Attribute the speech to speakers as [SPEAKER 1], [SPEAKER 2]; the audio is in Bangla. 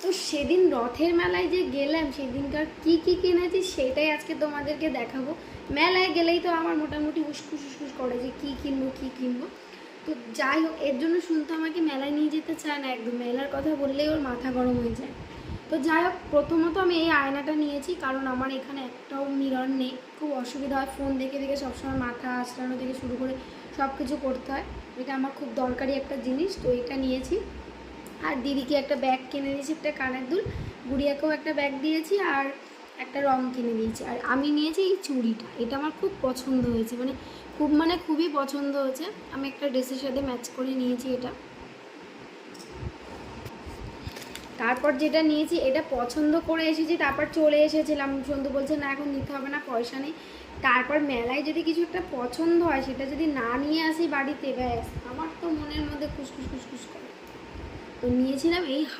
[SPEAKER 1] তো সেদিন রথের মেলায় যে গেলাম সেদিনকার কি কি কিনেছি সেটাই আজকে তোমাদেরকে দেখাবো। মেলায় গেলেই তো আমার মোটামুটি উসকুস উসকুস করে যে কী কিনবো কী কিনবো। তো যাই হোক, এর জন্য শুনতে আমাকে মেলায় নিয়ে যেতে চায় না একদম, মেলার কথা বললেই ওর মাথা গরম হয়ে যায়। তো যাই হোক, প্রথমত আমি এই আয়নাটা নিয়েছি কারণ আমার এখানে একটাও মিরর নেই, খুব অসুবিধা হয়, ফোন দেখে দেখে সবসময় মাথা আঁচড়ানো থেকে শুরু করে সব কিছু করতে হয়। এটা আমার খুব দরকারি একটা জিনিস, তো এটা নিয়েছি। আর দিদিকে একটা ব্যাগ কিনে দিয়েছি, একটা কানের দুল, গুড়িয়াকেও একটা ব্যাগ দিয়েছি, আর একটা রং কিনে দিয়েছি। আর আমি নিয়েছি এই চুড়িটা, এটা আমার খুব পছন্দ হয়েছে, মানে খুবই পছন্দ হয়েছে। আমি একটা ড্রেসের সাথে ম্যাচ করে নিয়েছি এটা। তারপর যেটা নিয়েছি এটা পছন্দ করে এসেছি, তারপর চলে এসেছিলাম, সন্ধু বলছে না এখন নিতে হবে না, পয়সা নেই। তারপর মেলায় যদি কিছু একটা পছন্দ হয় সেটা যদি না নিয়ে আসি বাড়িতে, ব্যাস আমার তো মনের মধ্যে খুশখুশ খুশখুশ করে। তো নিয়েছিলাম এই